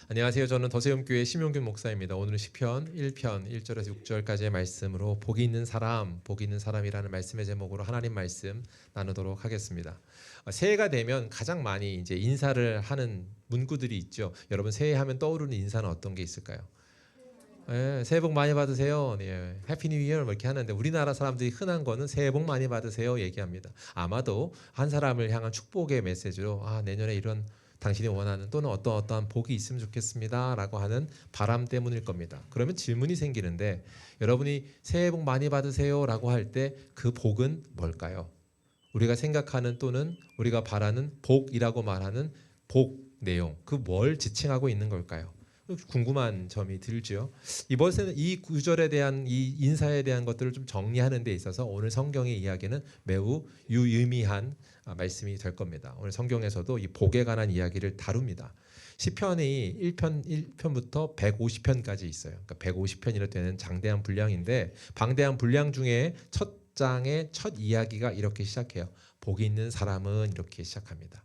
안녕하세요. 저는 더세움교회 심용균 목사입니다. 오늘은 시편 1편 1절에서 6절까지의 말씀으로 복이 있는 사람, 복이 있는 사람이라는 말씀의 제목으로 하나님 말씀 나누도록 하겠습니다. 새해가 되면 가장 많이 이제 인사를 하는 문구들이 있죠. 여러분 새해하면 떠오르는 인사는 어떤 게 있을까요? 예, 새해 복 많이 받으세요. 예, 해피 뉴 이어 이렇게 하는데 우리나라 사람들이 흔한 거는 새해 복 많이 받으세요 얘기합니다. 아마도 한 사람을 향한 축복의 메시지로 내년에 이런 당신이 원하는 또는 어떠한 복이 있으면 좋겠습니다라고 하는 바람 때문일 겁니다. 그러면 질문이 생기는데 여러분이 새해 복 많이 받으세요라고 할 때 그 복은 뭘까요? 우리가 생각하는 또는 우리가 바라는 복이라고 말하는 복 내용, 그 뭘 지칭하고 있는 걸까요? 궁금한 점이 들죠. 이번에는 이 구절에 대한 이 인사에 대한 것들을 좀 정리하는 데 있어서 오늘 성경의 이야기는 매우 유의미한 말씀이 될 겁니다. 오늘 성경에서도 이 복에 관한 이야기를 다룹니다. 시편이 1편부터 150편까지 있어요. 그러니까 150편이라 되는 장대한 분량인데 방대한 분량 중에 첫 장의 첫 이야기가 이렇게 시작해요. 복이 있는 사람은 이렇게 시작합니다.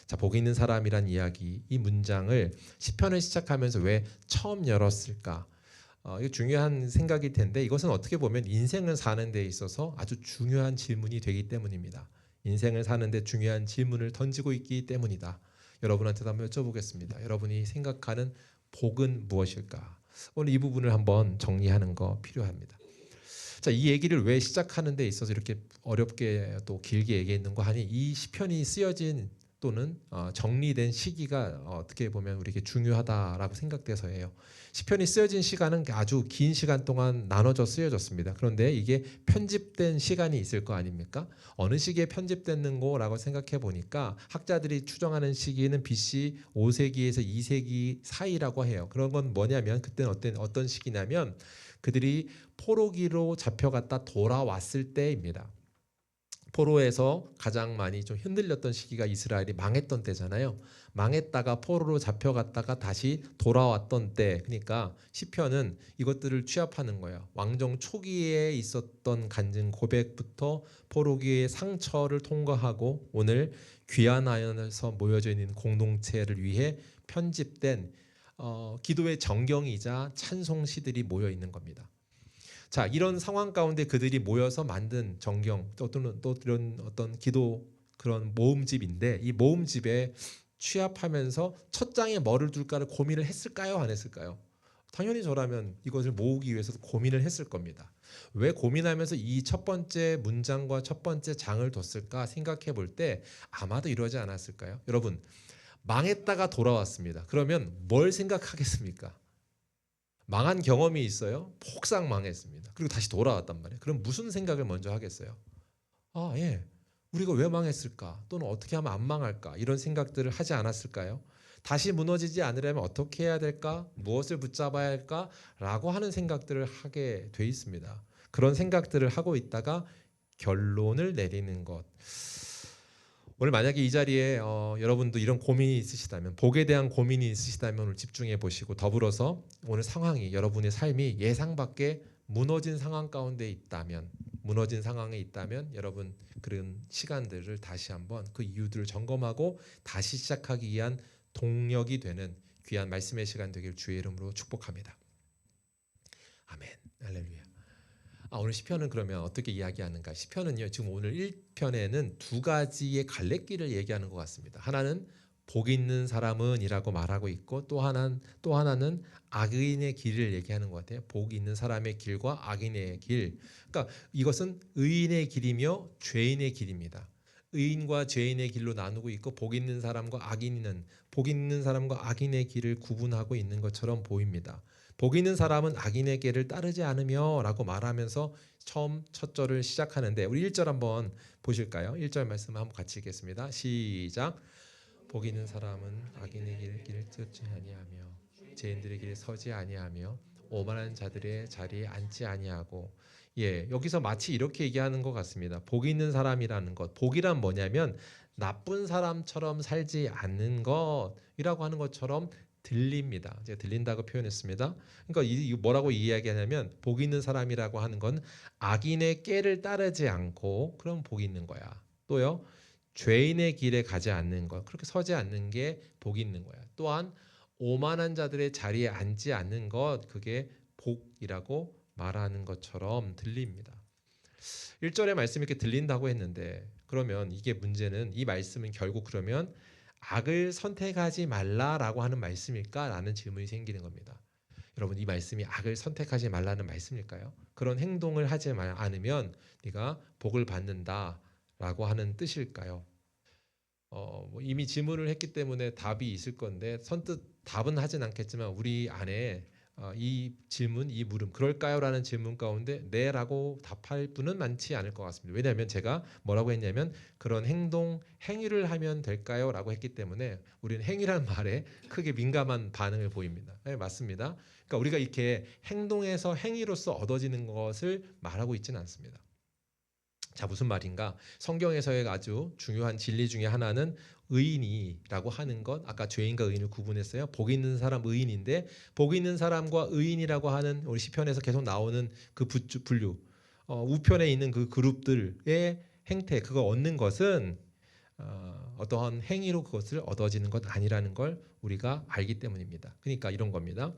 자, 복이 있는 사람이란 이야기, 이 문장을 시편을 시작하면서 왜 처음 열었을까? 이거 중요한 생각일 텐데 이것은 어떻게 보면 인생을 사는 데 있어서 아주 중요한 질문이 되기 때문입니다. 인생을 사는데 중요한 질문을 던지고 있기 때문이다. 여러분한테도 한번 여쭤보겠습니다. 여러분이 생각하는 복은 무엇일까? 오늘 이 부분을 한번 정리하는 거 필요합니다. 자, 이 얘기를 왜 시작하는 데 있어서 이렇게 어렵게 또 길게 얘기했는가 하니 이 시편이 쓰여진 또는 정리된 시기가 어떻게 보면 우리에게 중요하다라고 생각돼서예요. 시편이 쓰여진 시간은 아주 긴 시간 동안 나눠져 쓰여졌습니다. 그런데 이게 편집된 시간이 있을 거 아닙니까? 어느 시기에 편집됐는 거라고 생각해 보니까 학자들이 추정하는 시기는 BC 5세기에서 2세기 사이라고 해요. 그런 건 뭐냐면 그때는 어떤 시기냐면 그들이 포로기로 잡혀갔다 돌아왔을 때입니다. 포로에서 가장 많이 좀 흔들렸던 시기가 이스라엘이 망했던 때잖아요. 망했다가 포로로 잡혀갔다가 다시 돌아왔던 때, 그러니까 시편은 이것들을 취합하는 거예요. 왕정 초기에 있었던 간증 고백부터 포로기의 상처를 통과하고 오늘 귀환하여서 모여져 있는 공동체를 위해 편집된 기도의 정경이자 찬송시들이 모여 있는 겁니다. 자, 이런 상황 가운데 그들이 모여서 만든 정경 또는 또 이런 어떤 기도 그런 모음집인데 이 모음집에 취합하면서 첫 장에 뭐를 둘까를 고민을 했을까요? 안 했을까요? 당연히 저라면 이것을 모으기 위해서 고민을 했을 겁니다. 왜 고민하면서 이 첫 번째 문장과 첫 번째 장을 뒀을까 생각해 볼 때 아마도 이러지 않았을까요? 여러분, 망했다가 돌아왔습니다. 그러면 뭘 생각하겠습니까? 망한 경험이 있어요. 폭삭 망했습니다. 그리고 다시 돌아왔단 말이에요. 그럼 무슨 생각을 먼저 하겠어요? 예. 우리가 왜 망했을까? 또는 어떻게 하면 안 망할까? 이런 생각들을 하지 않았을까요? 다시 무너지지 않으려면 어떻게 해야 될까? 무엇을 붙잡아야 할까? 라고 하는 생각들을 하게 돼 있습니다. 그런 생각들을 하고 있다가 결론을 내리는 것. 오늘 만약에 이 자리에 여러분도 이런 고민이 있으시다면 복에 대한 고민이 있으시다면 오늘 집중해 보시고 더불어서 오늘 상황이 여러분의 삶이 예상 밖에 무너진 상황 가운데 있다면 무너진 상황에 있다면 여러분 그런 시간들을 다시 한번 그 이유들을 점검하고 다시 시작하기 위한 동력이 되는 귀한 말씀의 시간 되길 주의 이름으로 축복합니다. 아멘. 할렐루야. 오늘 시편은 그러면 어떻게 이야기하는가? 시편은요, 지금 오늘 1편에는 두 가지의 갈래길을 얘기하는 것 같습니다. 하나는 복 있는 사람은이라고 말하고 있고 또 하나는 악인의 길을 얘기하는 것 같아요. 복 있는 사람의 길과 악인의 길. 그러니까 이것은 의인의 길이며 죄인의 길입니다. 의인과 죄인의 길로 나누고 있고 복 있는 사람과 악인의 길을 구분하고 있는 것처럼 보입니다. 복 있는 사람은 악인의 길을 따르지 않으며 라고 말하면서 처음 첫 절을 시작하는데 우리 1절 한번 보실까요? 1절 말씀 한번 같이 읽겠습니다. 시작. 복 있는 사람은 악인의 길을 쫓지 아니하며 죄인들의 길에 서지 아니하며 오만한 자들의 자리에 앉지 아니하고 여기서 마치 이렇게 얘기하는 것 같습니다. 복 있는 사람이라는 것. 복이란 뭐냐면 나쁜 사람처럼 살지 않는 것이라고 하는 것처럼 들립니다. 제가 들린다고 표현했습니다. 그러니까 이 뭐라고 이야기하냐면 복 있는 사람이라고 하는 건 악인의 꾀를 따르지 않고 그럼 복이 있는 거야. 또요. 죄인의 길에 가지 않는 것, 그렇게 서지 않는 게 복이 있는 거야. 또한 오만한 자들의 자리에 앉지 않는 것, 그게 복이라고 말하는 것처럼 들립니다. 1절의 말씀이 이렇게 들린다고 했는데, 그러면 이게 문제는, 이 말씀은 결국 그러면 악을 선택하지 말라라고 하는 말씀일까라는 질문이 생기는 겁니다. 여러분, 이 말씀이 악을 선택하지 말라는 말씀일까요? 그런 행동을 하지 않으면 네가 복을 받는다라고 하는 뜻일까요? 뭐 이미 질문을 했기 때문에 답이 있을 건데 선뜻 답은 하진 않겠지만 우리 안에 이 질문, 이 물음, 그럴까요? 라는 질문 가운데 네라고 답할 분은 많지 않을 것 같습니다. 왜냐하면 제가 뭐라고 했냐면 그런 행위를 하면 될까요? 라고 했기 때문에 우리는 행위라는 말에 크게 민감한 반응을 보입니다. 네, 맞습니다. 그러니까 우리가 이렇게 행동에서 행위로서 얻어지는 것을 말하고 있지는 않습니다. 자, 무슨 말인가? 성경에서의 아주 중요한 진리 중에 하나는 의인이라고 하는 것, 아까 죄인과 의인을 구분했어요. 복 있는 사람 의인인데, 복 있는 사람과 의인이라고 하는 우리 시편에서 계속 나오는 그 분류, 우편에 있는 그 그룹들의 행태, 그거 얻는 것은 어떠한 행위로 그것을 얻어지는 것 아니라는 걸 우리가 알기 때문입니다. 그러니까 이런 겁니다.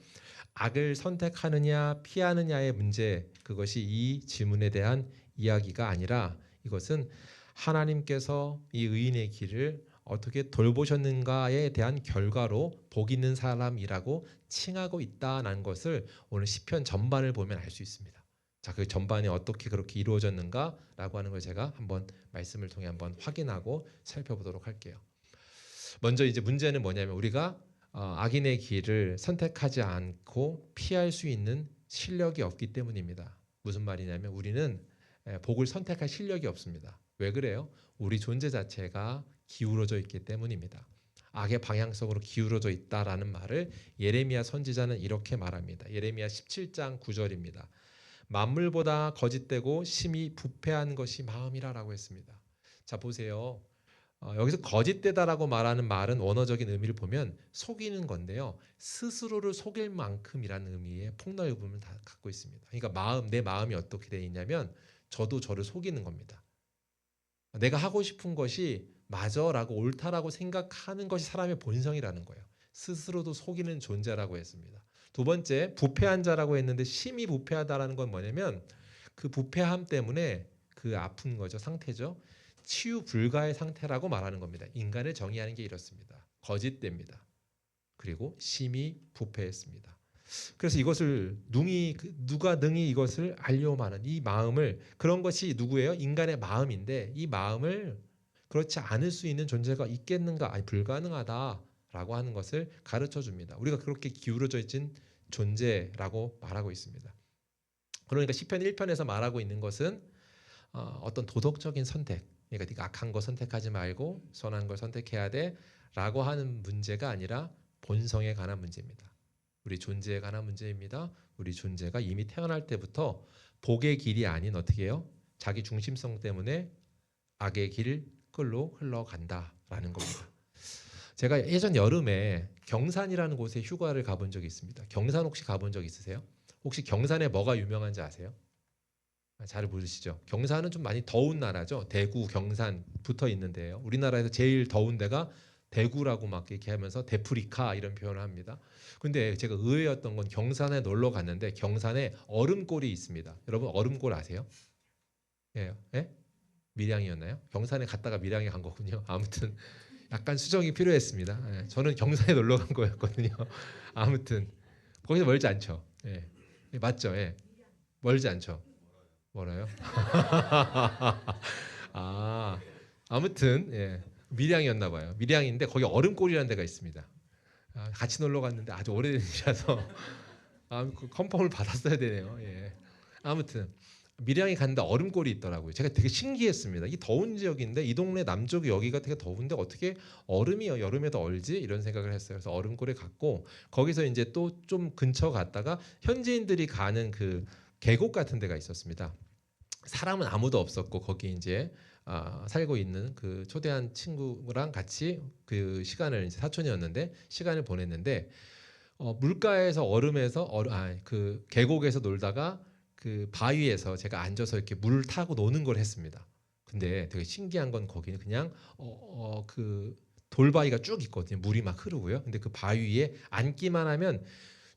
악을 선택하느냐 피하느냐의 문제, 그것이 이 질문에 대한 이야기가 아니라 이것은 하나님께서 이 의인의 길을 어떻게 돌보셨는가에 대한 결과로 복 있는 사람이라고 칭하고 있다는 것을 오늘 시편 전반을 보면 알 수 있습니다. 자, 그 전반이 어떻게 그렇게 이루어졌는가라고 하는 걸 제가 한번 말씀을 통해 한번 확인하고 살펴보도록 할게요. 먼저 이제 문제는 뭐냐면 우리가 악인의 길을 선택하지 않고 피할 수 있는 실력이 없기 때문입니다. 무슨 말이냐면 우리는 복을 선택할 실력이 없습니다. 왜 그래요? 우리 존재 자체가 기울어져 있기 때문입니다. 악의 방향성으로 기울어져 있다라는 말을 예레미야 선지자는 이렇게 말합니다. 예레미야 17장 9절입니다. 만물보다 거짓되고 심히 부패한 것이 마음이라라고 했습니다. 자, 보세요. 여기서 거짓되다라고 말하는 말은 원어적인 의미를 보면 속이는 건데요. 스스로를 속일 만큼이라는 의미의 폭넓은 부분을 다 갖고 있습니다. 그러니까 내 마음이 어떻게 되어 있냐면 저도 저를 속이는 겁니다. 내가 하고 싶은 것이 맞아라고 옳다라고 생각하는 것이 사람의 본성이라는 거예요. 스스로도 속이는 존재라고 했습니다. 두 번째, 부패한 자라고 했는데 심히 부패하다라는 건 뭐냐면 그 부패함 때문에 그 아픈 거죠. 상태죠. 치유 불가의 상태라고 말하는 겁니다. 인간을 정의하는 게 이렇습니다. 거짓됩니다. 그리고 심히 부패했습니다. 그래서 이것을 누가 능히 이것을 알려마는 이 마음을, 그런 것이 누구예요? 인간의 마음인데 이 마음을 그렇지 않을 수 있는 존재가 있겠는가? 아니, 불가능하다라고 하는 것을 가르쳐 줍니다. 우리가 그렇게 기울어져 있는 존재라고 말하고 있습니다. 그러니까 시편 1편에서 말하고 있는 것은 어떤 도덕적인 선택, 그러니까 네가 악한 거 선택하지 말고 선한 걸 선택해야 돼라고 하는 문제가 아니라 본성에 관한 문제입니다. 우리 존재에 관한 문제입니다. 우리 존재가 이미 태어날 때부터 복의 길이 아닌 어떻게 해요? 자기 중심성 때문에 악의 길로 흘러간다라는 겁니다. 제가 예전 여름에 경산이라는 곳에 휴가를 가본 적이 있습니다. 경산 혹시 가본 적 있으세요? 혹시 경산에 뭐가 유명한지 아세요? 잘 모르시죠? 경산은 좀 많이 더운 나라죠. 대구, 경산 붙어 있는데요. 우리나라에서 제일 더운 데가 대구라고 막 이렇게 하면서 데프리카 이런 표현을 합니다. 근데 제가 의외였던 건 경산에 놀러 갔는데 경산에 얼음골이 있습니다. 여러분 얼음골 아세요? 예, 예? 밀양이었나요? 경산에 갔다가 밀양에 간 거군요. 아무튼 약간 수정이 필요했습니다. 예, 저는 경산에 놀러 간 거였거든요. 아무튼 거기서 멀지 않죠. 예, 맞죠? 예, 멀지 않죠. 뭐라요? 아, 아무튼 예, 밀양이었나 봐요. 밀양인데 거기 얼음골이라는 데가 있습니다. 같이 놀러 갔는데 아주 오래된 일이라서 그 컨펌을 받았어야 되네요. 예. 아무튼 밀양에 갔는데 얼음골이 있더라고요. 제가 되게 신기했습니다. 이 더운 지역인데 이 동네 남쪽 여기가 되게 더운데 어떻게 얼음이 여름에도 얼지? 이런 생각을 했어요. 그래서 얼음골에 갔고 거기서 이제 또 좀 근처 갔다가 현지인들이 가는 그 계곡 같은 데가 있었습니다. 사람은 아무도 없었고 거기 이제 살고 있는 그 초대한 친구랑 같이 그 시간을 이제 사촌이었는데 시간을 보냈는데 물가에서 얼음에서 그 계곡에서 놀다가 그 바위에서 제가 앉아서 이렇게 물 타고 노는 걸 했습니다. 근데 되게 신기한 건 거기는 그냥 그 돌바위가 쭉 있거든요. 물이 막 흐르고요. 근데 그 바위에 앉기만 하면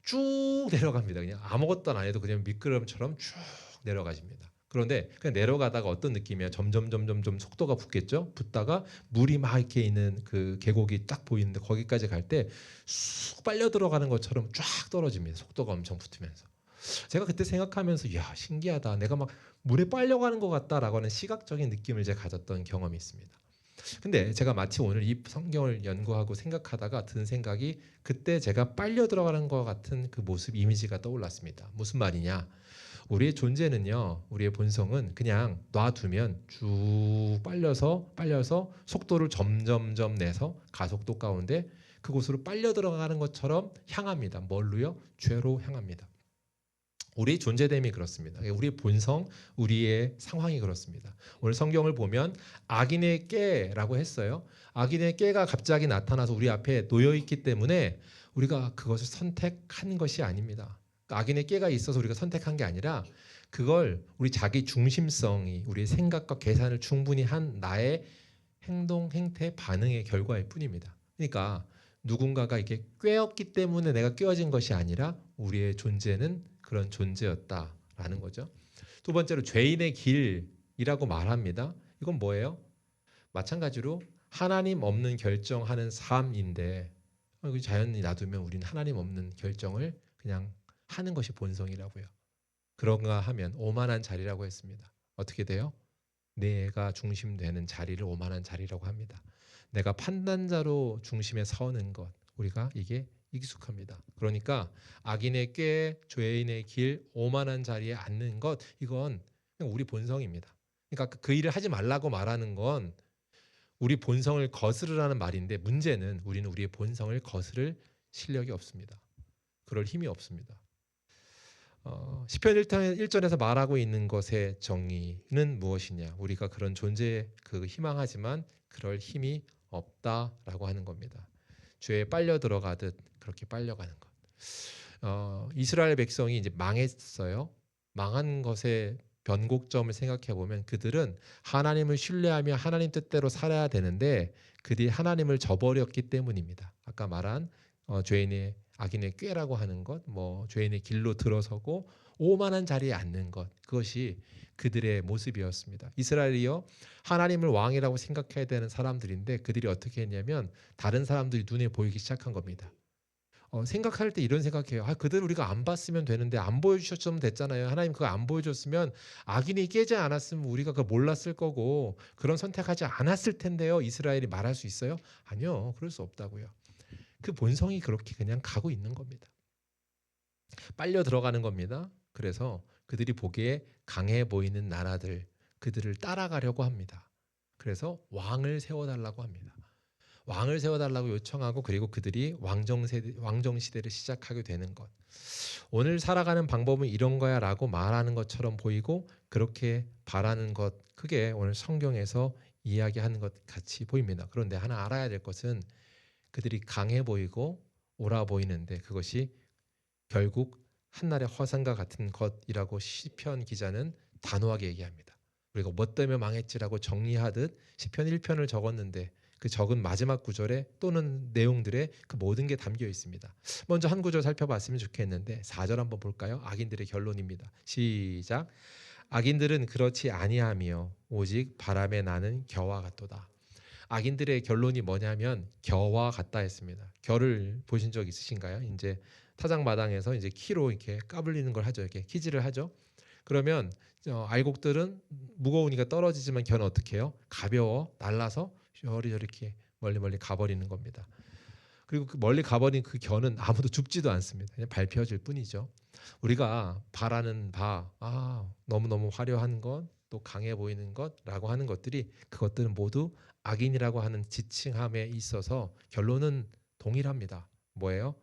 쭉 내려갑니다. 그냥 아무것도 안 해도 그냥 미끄럼처럼 쭉 내려가십니다. 그런데 그냥 내려가다가 어떤 느낌이야? 점점 속도가 붙겠죠? 붙다가 물이 막 이렇게 있는 그 계곡이 딱 보이는데 거기까지 갈 때 쑥 빨려 들어가는 것처럼 쫙 떨어집니다. 속도가 엄청 붙으면서. 제가 그때 생각하면서 야 신기하다. 내가 막 물에 빨려가는 것 같다라고 하는 시각적인 느낌을 제가 가졌던 경험이 있습니다. 근데 제가 마치 오늘 이 성경을 연구하고 생각하다가 든 생각이 그때 제가 빨려 들어가는 것 같은 그 모습 이미지가 떠올랐습니다. 무슨 말이냐? 우리의 존재는요, 우리의 본성은 그냥 놔두면 쭉 빨려서 속도를 점점점 내서 가속도 가운데 그곳으로 빨려 들어가는 것처럼 향합니다. 뭘로요? 죄로 향합니다. 우리의 존재됨이 그렇습니다. 우리의 본성, 우리의 상황이 그렇습니다. 오늘 성경을 보면 악인의 깨라고 했어요. 악인의 깨가 갑자기 나타나서 우리 앞에 놓여 있기 때문에 우리가 그것을 선택한 것이 아닙니다. 악인의 깨가 있어서 우리가 선택한 게 아니라 그걸 우리 자기 중심성이 우리의 생각과 계산을 충분히 한 나의 행동, 행태, 반응의 결과일 뿐입니다. 그러니까 누군가가 이렇게 꿰었기 때문에 내가 꿰어진 것이 아니라 우리의 존재는 그런 존재였다라는 거죠. 두 번째로 죄인의 길이라고 말합니다. 이건 뭐예요? 마찬가지로 하나님 없는 결정하는 삶인데 자연히 놔두면 우리는 하나님 없는 결정을 그냥 하는 것이 본성이라고요. 그런가 하면 오만한 자리라고 했습니다. 어떻게 돼요? 내가 중심되는 자리를 오만한 자리라고 합니다. 내가 판단자로 중심에 서는 것, 우리가 이게 익숙합니다. 그러니까 악인의 꾀, 죄인의 길, 오만한 자리에 앉는 것, 이건 그냥 우리 본성입니다. 그러니까 그 일을 하지 말라고 말하는 건 우리 본성을 거스르라는 말인데 문제는 우리는 우리의 본성을 거스를 실력이 없습니다. 그럴 힘이 없습니다. 시편 1절에서 말하고 있는 것의 정의는 무엇이냐? 우리가 그런 존재에 희망하지만 그럴 힘이 없다라고 하는 겁니다. 죄에 빨려 들어가듯 그렇게 빨려가는 것. 이스라엘 백성이 이제 망했어요. 망한 것의 변곡점을 생각해 보면 그들은 하나님을 신뢰하며 하나님 뜻대로 살아야 되는데 그들이 하나님을 저버렸기 때문입니다. 아까 말한 죄인의 악인의 꾀라고 하는 것, 죄인의 길로 들어서고 오만한 자리에 앉는 것, 그것이 그들의 모습이었습니다. 이스라엘이요 하나님을 왕이라고 생각해야 되는 사람들인데 그들이 어떻게 했냐면 다른 사람들이 눈에 보이기 시작한 겁니다. 생각할 때 이런 생각해요. 그들 우리가 안 봤으면 되는데 안 보여주셨으면 됐잖아요. 하나님 그거 안 보여줬으면 악인이 깨지 않았으면 우리가 그걸 몰랐을 거고 그런 선택하지 않았을 텐데요. 이스라엘이 말할 수 있어요? 아니요. 그럴 수 없다고요. 그 본성이 그렇게 그냥 가고 있는 겁니다. 빨려 들어가는 겁니다. 그래서 그들이 보기에 강해 보이는 나라들, 그들을 따라가려고 합니다. 그래서 왕을 세워달라고 합니다. 왕을 세워달라고 요청하고 그리고 그들이 왕정시대를 시작하게 되는 것. 오늘 살아가는 방법은 이런 거야 라고 말하는 것처럼 보이고 그렇게 바라는 것, 그게 오늘 성경에서 이야기하는 것 같이 보입니다. 그런데 하나 알아야 될 것은 그들이 강해 보이고 옳아 보이는데 그것이 결국 한날의 화산과 같은 것이라고 시편 기자는 단호하게 얘기합니다. 우리가 뭐 때문에 망했지라고 정리하듯 시편 1편을 적었는데 그 적은 마지막 구절에 또는 내용들에 그 모든 게 담겨 있습니다. 먼저 한 구절 살펴봤으면 좋겠는데 4절 한번 볼까요? 악인들의 결론입니다. 시작. 악인들은 그렇지 아니하며 오직 바람에 나는 겨와 같도다. 악인들의 결론이 뭐냐면 겨와 같다 했습니다. 겨를 보신 적 있으신가요? 이제 타작마당에서 이제 키로 이렇게 까불리는 걸 하죠. 이렇게 키질을 하죠. 그러면 알곡들은 무거우니까 떨어지지만 겨는 어떻게 해요? 가벼워 날라서 저렇게 멀리 가버리는 겁니다. 그리고 그 멀리 가버린 그 겨는 아무도 줍지도 않습니다. 그냥 밟혀질 뿐이죠. 우리가 바라는 바, 너무너무 화려한 것, 또 강해 보이는 것라고 하는 것들이 그것들은 모두 악인이라고 하는 지칭함에 있어서 결론은 동일합니다. 뭐예요?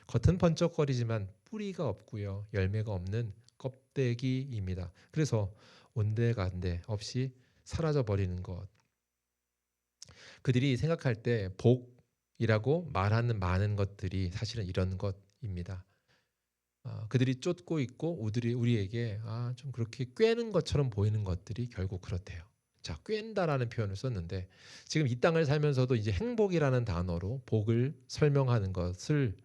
겉은 번쩍거리지만 뿌리가 없고요. 열매가 없는 껍데기입니다. 그래서 온데간데 없이 사라져 버리는 것. 그들이 생각할 때 복이라고 말하는 많은 것들이 사실은 이런 것입니다. 그들이 쫓고 있고 우리에게 좀 그렇게 꿰는 것처럼 보이는 것들이 결국 그렇대요. 자, 꿰다라는 표현을 썼는데 지금 이 땅을 살면서도 이제 행복이라는 단어로 복을 설명하는 것을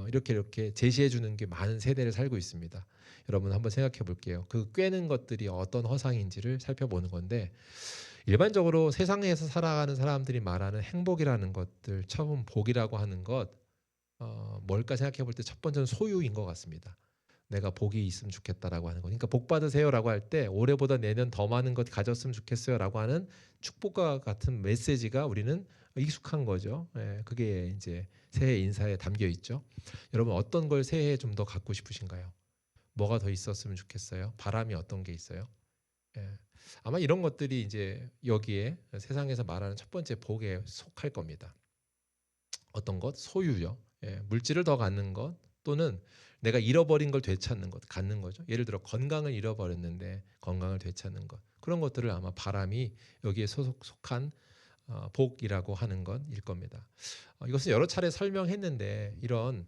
이렇게 제시해 주는 게 많은 세대를 살고 있습니다. 여러분 한번 생각해 볼게요. 그 꿰는 것들이 어떤 허상인지를 살펴보는 건데 일반적으로 세상에서 살아가는 사람들이 말하는 행복이라는 것들, 처음 복이라고 하는 것 뭘까 생각해 볼 때 첫 번째는 소유인 것 같습니다. 내가 복이 있으면 좋겠다라고 하는 거니까 복 받으세요라고 할 때 올해보다 내년 더 많은 것 가졌으면 좋겠어요라고 하는 축복과 같은 메시지가 우리는 익숙한 거죠. 예, 그게 이제 새해 인사에 담겨 있죠. 여러분 어떤 걸 새해에 좀 더 갖고 싶으신가요? 뭐가 더 있었으면 좋겠어요? 바람이 어떤 게 있어요? 예, 아마 이런 것들이 이제 여기에 세상에서 말하는 첫 번째 복에 속할 겁니다. 어떤 것? 소유요. 예, 물질을 더 갖는 것 또는 내가 잃어버린 걸 되찾는 것, 갖는 거죠. 예를 들어 건강을 잃어버렸는데 건강을 되찾는 것. 그런 것들을 아마 바람이 여기에 속한 복이라고 하는 것일 겁니다. 이것은 여러 차례 설명했는데 이런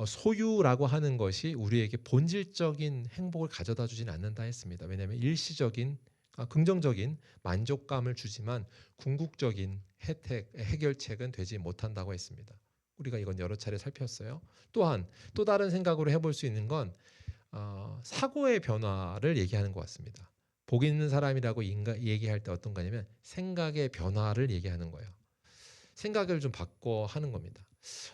소유라고 하는 것이 우리에게 본질적인 행복을 가져다 주진 않는다 했습니다. 왜냐하면 일시적인 긍정적인 만족감을 주지만 궁극적인 혜택, 해결책은 되지 못한다고 했습니다. 우리가 이건 여러 차례 살폈어요. 또한 또 다른 생각으로 해볼 수 있는 건 사고의 변화를 얘기하는 것 같습니다. 복 있는 사람이라고 얘기할 때 어떤 거냐면 생각의 변화를 얘기하는 거예요. 생각을 좀 바꿔 하는 겁니다.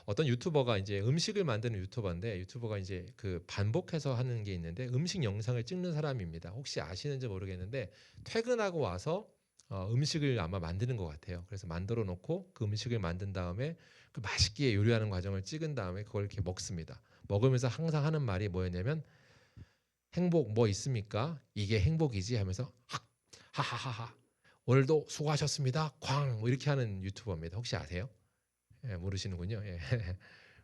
어떤 유튜버가 이제 음식을 만드는 유튜버인데 유튜버가 이제 그 반복해서 하는 게 있는데 음식 영상을 찍는 사람입니다. 혹시 아시는지 모르겠는데 퇴근하고 와서 음식을 아마 만드는 것 같아요. 그래서 만들어 놓고 그 음식을 만든 다음에 그 맛있게 요리하는 과정을 찍은 다음에 그걸 이렇게 먹습니다. 먹으면서 항상 하는 말이 뭐였냐면 행복 뭐 있습니까? 이게 행복이지 하면서 하하하하 오늘도 수고하셨습니다. 쾅 뭐 이렇게 하는 유튜버입니다. 혹시 아세요? 예, 모르시는군요. 예.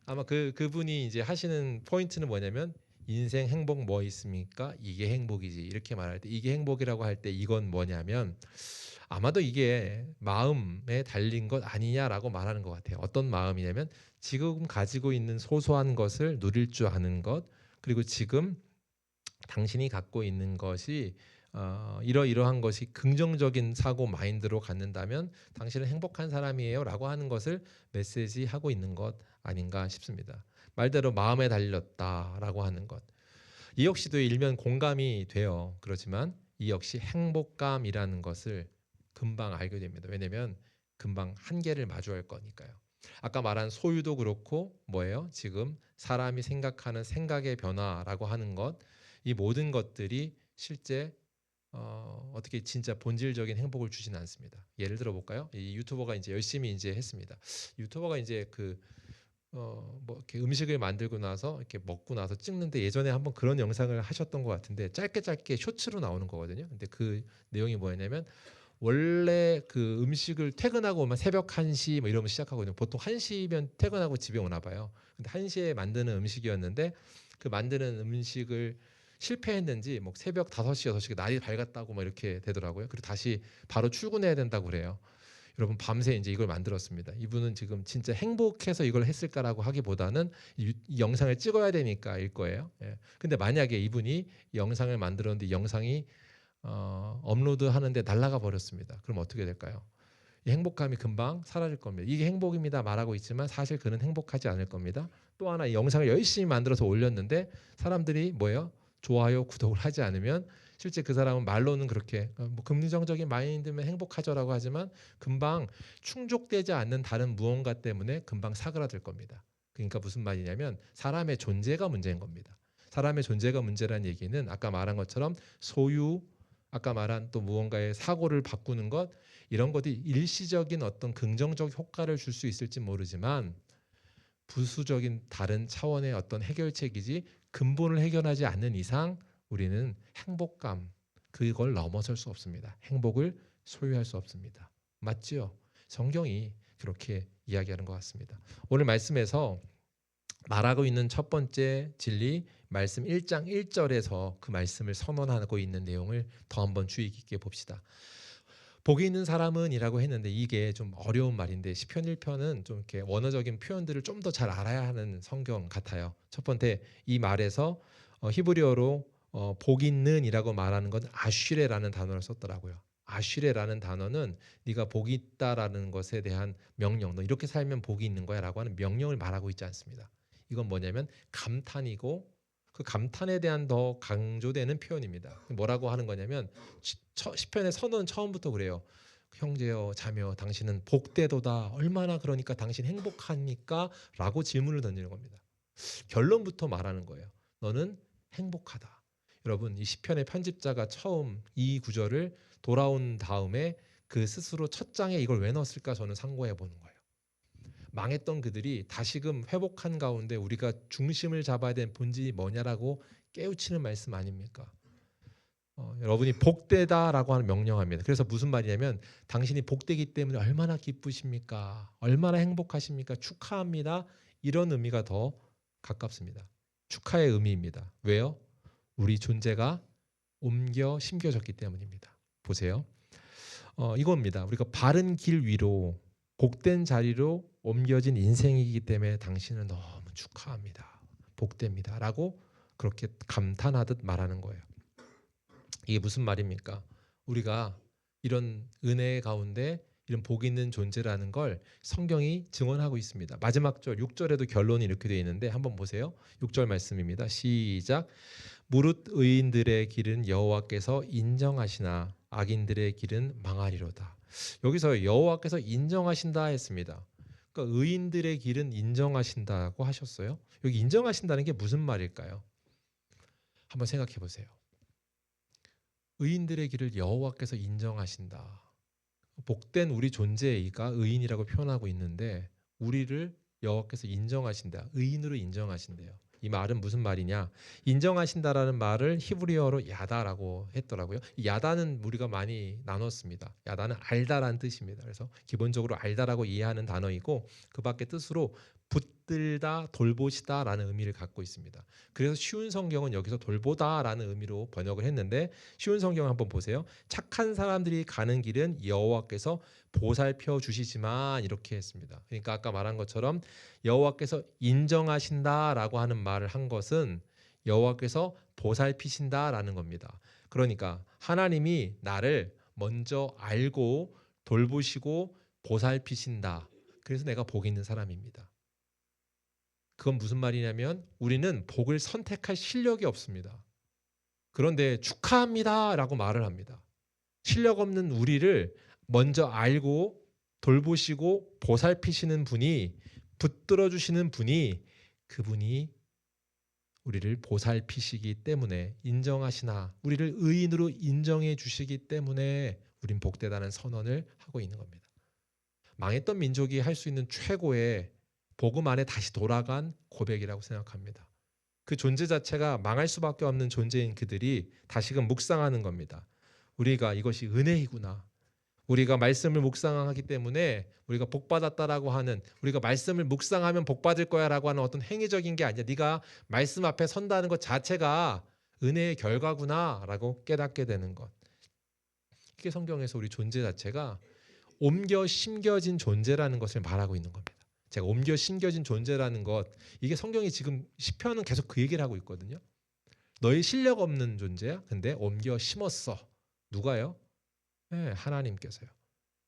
아마 그분이 이제 하시는 포인트는 뭐냐면 인생 행복 뭐 있습니까? 이게 행복이지. 이렇게 말할 때 이게 행복이라고 할 때 이건 뭐냐면 아마도 이게 마음에 달린 것 아니냐라고 말하는 것 같아요. 어떤 마음이냐면 지금 가지고 있는 소소한 것을 누릴 줄 아는 것 그리고 지금 당신이 갖고 있는 것이 이러이러한 것이 긍정적인 사고 마인드로 갖는다면 당신은 행복한 사람이에요라고 하는 것을 메시지하고 있는 것 아닌가 싶습니다. 말대로 마음에 달렸다라고 하는 것. 이 역시도 일면 공감이 돼요. 그렇지만 이 역시 행복감이라는 것을 금방 알게 됩니다. 왜냐하면 금방 한계를 마주할 거니까요. 아까 말한 소유도 그렇고 뭐예요? 지금 사람이 생각하는 생각의 변화라고 하는 것, 이 모든 것들이 실제 어떻게 진짜 본질적인 행복을 주지는 않습니다. 예를 들어 볼까요? 이 유튜버가 이제 열심히 이제 했습니다. 유튜버가 이제 뭐 이렇게 음식을 만들고 나서 이렇게 먹고 나서 찍는데 예전에 한번 그런 영상을 하셨던 것 같은데 짧게 쇼츠로 나오는 거거든요. 근데 그 내용이 뭐였냐면 원래 그 음식을 퇴근하고 오면 새벽 1시 뭐 이러면 시작하거든요. 보통 1시면 퇴근하고 집에 오나 봐요. 근데 1시에 만드는 음식이었는데 그 만드는 음식을 실패했는지 뭐 새벽 5시, 6시 날이 밝았다고 막 이렇게 되더라고요. 그리고 다시 바로 출근해야 된다고 그래요. 여러분 밤새 이제 이걸 만들었습니다. 이분은 지금 진짜 행복해서 이걸 했을까라고 하기보다는 이 영상을 찍어야 되니까일 거예요. 예. 근데 만약에 이분이 영상을 만들었는데 영상이 업로드 하는데 날아가 버렸습니다. 그럼 어떻게 될까요? 이 행복감이 금방 사라질 겁니다. 이게 행복입니다 말하고 있지만 사실 그는 행복하지 않을 겁니다. 또 하나 이 영상을 열심히 만들어서 올렸는데 사람들이 뭐예요? 좋아요, 구독을 하지 않으면 실제 그 사람은 말로는 그렇게 뭐 긍정적인 마인드면 행복하죠라고 하지만 금방 충족되지 않는 다른 무언가 때문에 금방 사그라들 겁니다. 그러니까 무슨 말이냐면 사람의 존재가 문제인 겁니다. 사람의 존재가 문제라는 얘기는 아까 말한 것처럼 소유, 아까 말한 또 무언가의 사고를 바꾸는 것 이런 것이 일시적인 어떤 긍정적 효과를 줄 수 있을지 모르지만 부수적인 다른 차원의 어떤 해결책이지 근본을 해결하지 않는 이상 우리는 행복감 그걸 넘어설 수 없습니다. 행복을 소유할 수 없습니다. 맞지요? 성경이 그렇게 이야기하는 것 같습니다. 오늘 말씀에서 말하고 있는 첫 번째 진리 말씀 1장 1절에서 그 말씀을 선언하고 있는 내용을 더 한번 주의 깊게 봅시다. 복이 있는 사람은이라고 했는데 이게 좀 어려운 말인데 시편 1편은 좀 이렇게 원어적인 표현들을 좀 더 잘 알아야 하는 성경 같아요. 첫 번째 이 말에서 히브리어로 복 있는이라고 말하는 건 아쉬레라는 단어를 썼더라고요. 아쉬레라는 단어는 네가 복이 있다라는 것에 대한 명령, 너 이렇게 살면 복이 있는 거야라고 하는 명령을 말하고 있지 않습니다. 이건 뭐냐면 감탄이고 그 감탄에 대한 더 강조되는 표현입니다. 뭐라고 하는 거냐면 시편의 선언은 처음부터 그래요. 형제여 자매여 당신은 복되도다. 얼마나 그러니까 당신 행복합니까? 라고 질문을 던지는 겁니다. 결론부터 말하는 거예요. 너는 행복하다. 여러분 이 시편의 편집자가 처음 이 구절을 돌아온 다음에 그 스스로 첫 장에 이걸 왜 넣었을까 저는 상고해 보는 거예요. 망했던 그들이 다시금 회복한 가운데 우리가 중심을 잡아야 되는 본질이 뭐냐라고 깨우치는 말씀 아닙니까? 여러분이 복되다라고 하는 명령합니다. 그래서 무슨 말이냐면 당신이 복되기 때문에 얼마나 기쁘십니까? 얼마나 행복하십니까? 축하합니다. 이런 의미가 더 가깝습니다. 축하의 의미입니다. 왜요? 우리 존재가 옮겨 심겨졌기 때문입니다. 보세요. 이겁니다. 우리가 바른 길 위로 복된 자리로 옮겨진 인생이기 때문에 당신은 너무 축하합니다. 복됩니다. 라고 그렇게 감탄하듯 말하는 거예요. 이게 무슨 말입니까? 우리가 이런 은혜 가운데 이런 복 있는 존재라는 걸 성경이 증언하고 있습니다. 마지막 절 6절에도 결론이 이렇게 되어 있는데 한번 보세요. 6절 말씀입니다. 시작. 무릇 의인들의 길은 여호와께서 인정하시나 악인들의 길은 망하리로다. 여기서 여호와께서 인정하신다 했습니다. 그러니까 의인들의 길은 인정하신다고 하셨어요. 여기 인정하신다는 게 무슨 말일까요? 한번 생각해 보세요. 의인들의 길을 여호와께서 인정하신다. 복된 우리 존재가 의인이라고 표현하고 있는데 우리를 여호와께서 인정하신다. 의인으로 인정하신대요. 이 말은 무슨 말이냐? 인정하신다라는 말을 히브리어로 야다라고 했더라고요. 이 야다는 우리가 많이 나눴습니다. 야다는 알다라는 뜻입니다. 그래서 기본적으로 알다라고 이해하는 단어이고 그 밖의 뜻으로 붙들다, 돌보시다라는 의미를 갖고 있습니다. 그래서 쉬운 성경은 여기서 돌보다라는 의미로 번역을 했는데 쉬운 성경 한번 보세요. 착한 사람들이 가는 길은 여호와께서 보살펴 주시지만 이렇게 했습니다. 그러니까 아까 말한 것처럼 여호와께서 인정하신다라고 하는 말을 한 것은 여호와께서 보살피신다라는 겁니다. 그러니까 하나님이 나를 먼저 알고 돌보시고 보살피신다. 그래서 내가 복 있는 사람입니다. 그건 무슨 말이냐면 우리는 복을 선택할 실력이 없습니다. 그런데 축하합니다라고 말을 합니다. 실력 없는 우리를 먼저 알고 돌보시고 보살피시는 분이 붙들어 주시는 분이 그분이 우리를 보살피시기 때문에 인정하시나 우리를 의인으로 인정해 주시기 때문에 우린 복되다는 선언을 하고 있는 겁니다. 망했던 민족이 할 수 있는 최고의 복음 안에 다시 돌아간 고백이라고 생각합니다. 그 존재 자체가 망할 수밖에 없는 존재인 그들이 다시금 묵상하는 겁니다. 우리가 이것이 은혜이구나. 우리가 말씀을 묵상하기 때문에 우리가 복받았다라고 하는 우리가 말씀을 묵상하면 복받을 거야라고 하는 어떤 행위적인 게 아니라 네가 말씀 앞에 선다는 것 자체가 은혜의 결과구나라고 깨닫게 되는 것. 이게 성경에서 우리 존재 자체가 옮겨 심겨진 존재라는 것을 말하고 있는 겁니다. 제가 옮겨 심겨진 존재라는 것 이게 성경이 지금 시편은 계속 그 얘기를 하고 있거든요. 너희 실력 없는 존재야. 근데 옮겨 심었어. 누가요? 네, 하나님께서요.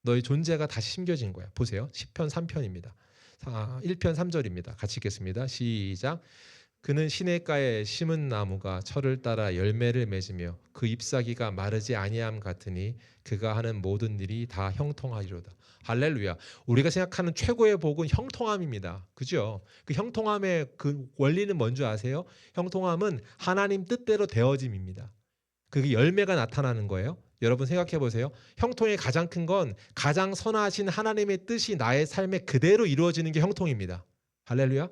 너희 존재가 다시 심겨진 거야. 보세요. 시편 3편입니다. 1편 3절입니다. 같이 읽겠습니다. 시작. 그는 시냇가에 심은 나무가 철을 따라 열매를 맺으며 그 잎사귀가 마르지 아니함 같으니 그가 하는 모든 일이 다 형통하리로다. 할렐루야. 우리가 생각하는 최고의 복은 형통함입니다. 그죠? 그 형통함의 그 원리는 뭔지 아세요? 형통함은 하나님 뜻대로 되어짐입니다. 그게 열매가 나타나는 거예요. 여러분 생각해 보세요. 형통의 가장 큰 건 가장 선하신 하나님의 뜻이 나의 삶에 그대로 이루어지는 게 형통입니다. 할렐루야.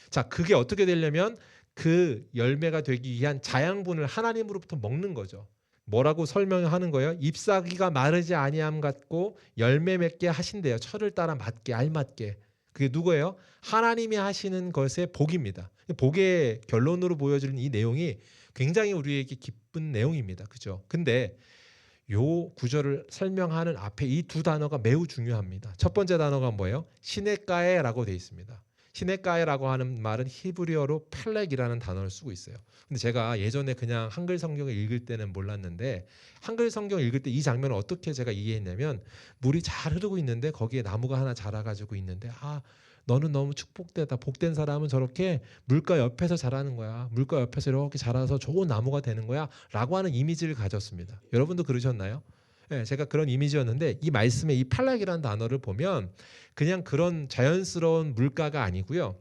자, 그게 어떻게 되려면 그 열매가 되기 위한 자양분을 하나님으로부터 먹는 거죠. 뭐라고 설명하는 거예요? 잎사귀가 마르지 아니함 같고 열매 맺게 하신대요. 철을 따라 맞게 알맞게. 그게 누구예요? 하나님이 하시는 것의 복입니다. 복의 결론으로 보여주는 이 내용이 굉장히 우리에게 기쁜 내용입니다. 그죠? 근데 요 구절을 설명하는 앞에 이 두 단어가 매우 중요합니다. 첫 번째 단어가 뭐예요? 시냇가에라고 되어 있습니다. 시냇가에라고 하는 말은 히브리어로 펠렉이라는 단어를 쓰고 있어요. 근데 제가 예전에 그냥 한글 성경을 읽을 때는 몰랐는데 한글 성경 읽을 때 이 장면을 어떻게 제가 이해했냐면 물이 잘 흐르고 있는데 거기에 나무가 하나 자라가지고 있는데 너는 너무 축복되다. 복된 사람은 저렇게 물가 옆에서 자라는 거야. 물가 옆에서 이렇게 자라서 좋은 나무가 되는 거야. 라고 하는 이미지를 가졌습니다. 여러분도 그러셨나요? 네, 제가 그런 이미지였는데 이 말씀에 이 팔락이라는 단어를 보면 그냥 그런 자연스러운 물가가 아니고요.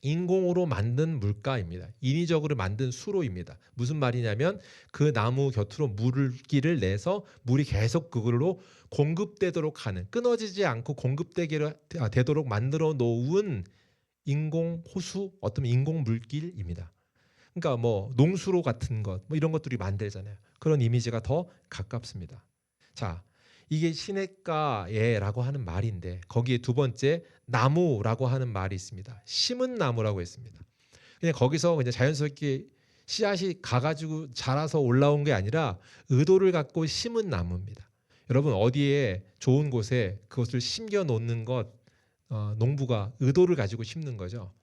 인공으로 만든 물가입니다. 인위적으로 만든 수로입니다. 무슨 말이냐면 그 나무 곁으로 물기를 내서 물이 계속 그걸로 공급되도록 하는, 끊어지지 않고 공급되도록 만들어 놓은 인공 호수, 어떤 인공 물길입니다. 그러니까 뭐 농수로 같은 것, 뭐 이런 것들이 만들잖아요. 그런 이미지가 더 가깝습니다. 자, 이게 시냇가에라고 하는 말인데 거기에 두 번째 나무라고 하는 말이 있습니다. 심은 나무라고 했습니다. 그냥 거기서 그냥 자연스럽게 씨앗이 가가지고 자라서 올라온 게 아니라 의도를 갖고 심은 나무입니다. 여러분 어디에 좋은 곳에 그것을 심겨 놓는 것, 농부가 의도를 가지고 심는 거죠.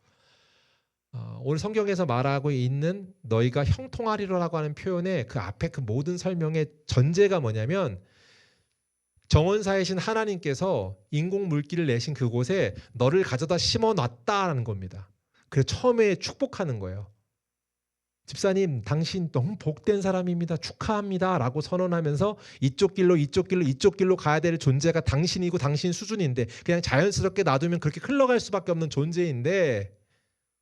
오늘 성경에서 말하고 있는 너희가 형통하리라고 하는 표현의 그 앞에 그 모든 설명의 전제가 뭐냐면 정원사이신 하나님께서 인공 물기를 내신 그곳에 너를 가져다 심어놨다라는 겁니다. 그래서 처음에 축복하는 거예요. 집사님 당신 너무 복된 사람입니다. 축하합니다 라고 선언하면서 이쪽 길로 가야 될 존재가 당신이고 당신 수준인데 그냥 자연스럽게 놔두면 그렇게 흘러갈 수밖에 없는 존재인데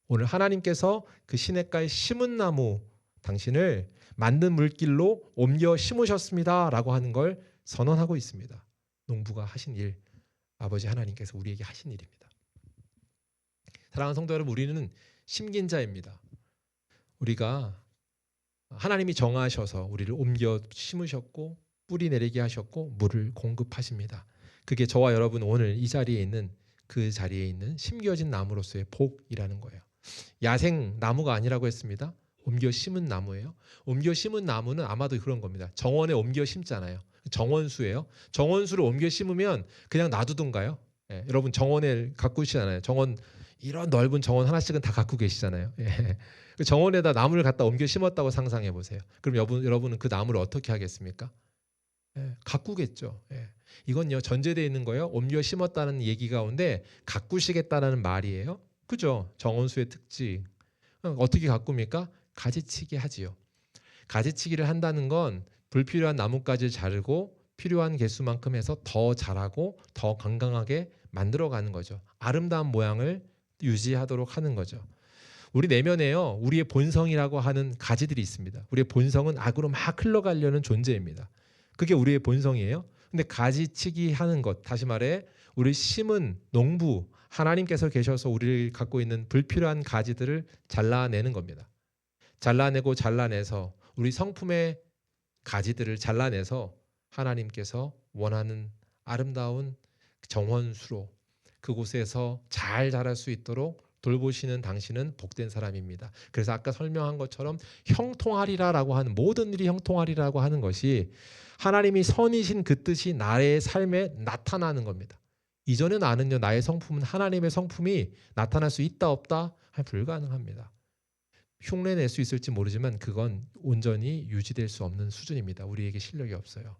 오늘 하나님께서 그 시냇가에 심은 나무 당신을 만든 물길로 옮겨 심으셨습니다 라고 하는 걸 선언하고 있습니다. 농부가 하신 일, 아버지 하나님께서 우리에게 하신 일입니다. 사랑하는 성도 여러분, 우리는 심긴 자입니다. 우리가 하나님이 정하셔서 우리를 옮겨 심으셨고 뿌리 내리게 하셨고 물을 공급하십니다. 그게 저와 여러분 오늘 이 자리에 있는 그 자리에 있는 심겨진 나무로서의 복이라는 거예요. 야생 나무가 아니라고 했습니다. 옮겨 심은 나무예요. 옮겨 심은 나무는 아마도 그런 겁니다. 정원에 옮겨 심잖아요. 정원수예요. 정원수를 옮겨 심으면 그냥 놔두던가요? 예, 여러분 정원에 가꾸시잖아요. 정원 이런 넓은 정원 하나씩은 다 갖고 계시잖아요. 예. 그 정원에다 나무를 갖다 옮겨 심었다고 상상해 보세요. 그럼 여러분은 그 나무를 어떻게 하겠습니까? 예, 가꾸겠죠. 예. 이건요 전제되어 있는 거예요. 옮겨 심었다는 얘기 가운데 가꾸시겠다는 말이에요. 그죠? 정원수의 특징. 어떻게 가꿉니까? 가지치기 하지요. 가지치기를 한다는 건 불필요한 나뭇가지를 자르고 필요한 개수만큼 해서 더 자라고 더 건강하게 만들어가는 거죠. 아름다운 모양을 유지하도록 하는 거죠. 우리 내면에요. 우리의 본성이라고 하는 가지들이 있습니다. 우리의 본성은 악으로 막 흘러가려는 존재입니다. 그게 우리의 본성이에요. 근데 가지치기 하는 것, 다시 말해 우리 심은 농부 하나님께서 계셔서 우리를 갖고 있는 불필요한 가지들을 잘라내는 겁니다. 잘라내서 우리 성품의 가지들을 잘라내서 하나님께서 원하는 아름다운 정원수로 그곳에서 잘 자랄 수 있도록 돌보시는 당신은 복된 사람입니다. 그래서 아까 설명한 것처럼 형통하리라라고 하는 모든 일이 형통하리라고 하는 것이 하나님이 선이신 그 뜻이 나의 삶에 나타나는 겁니다. 이전에 나는요 나의 성품은 하나님의 성품이 나타날 수 있다 없다 불가능합니다. 흉내낼 수 있을지 모르지만 그건 온전히 유지될 수 없는 수준입니다. 우리에게 실력이 없어요.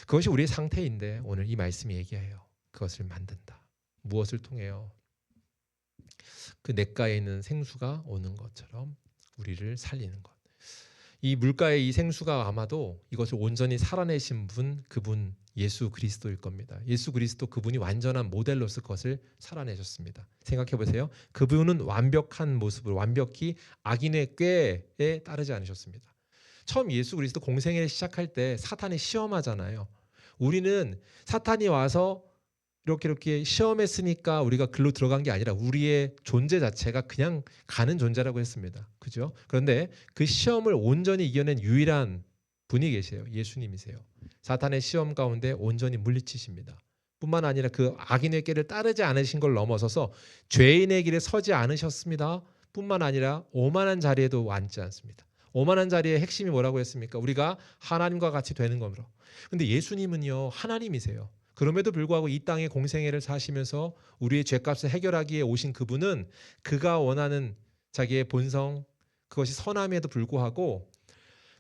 그것이 우리의 상태인데 오늘 이 말씀이 얘기해요. 그것을 만든다. 무엇을 통해요? 그 냇가에 있는 생수가 오는 것처럼 우리를 살리는 것. 이 물가의 이 생수가 아마도 이것을 온전히 살아내신 분, 그분 예수 그리스도일 겁니다. 예수 그리스도 그분이 완전한 모델로서 그것을 살아내셨습니다. 생각해 보세요. 그분은 완벽한 모습으로 완벽히 악인의 꾀에 따르지 않으셨습니다. 처음 예수 그리스도 공생애를 시작할 때 사탄이 시험하잖아요. 우리는 사탄이 와서 이렇게 시험했으니까 우리가 글로 들어간 게 아니라 우리의 존재 자체가 그냥 가는 존재라고 했습니다. 그죠? 그런데 그 시험을 온전히 이겨낸 유일한 분이 계세요. 예수님이세요. 사탄의 시험 가운데 온전히 물리치십니다. 뿐만 아니라 그 악인의 길을 따르지 않으신 걸 넘어서서 죄인의 길에 서지 않으셨습니다. 뿐만 아니라 오만한 자리에도 앉지 않습니다. 오만한 자리의 핵심이 뭐라고 했습니까? 우리가 하나님과 같이 되는 거로. 근데 예수님은요 하나님이세요. 그럼에도 불구하고 이 땅의 공생애를 사시면서 우리의 죄값을 해결하기에 오신 그분은 그가 원하는 자기의 본성, 그것이 선함에도 불구하고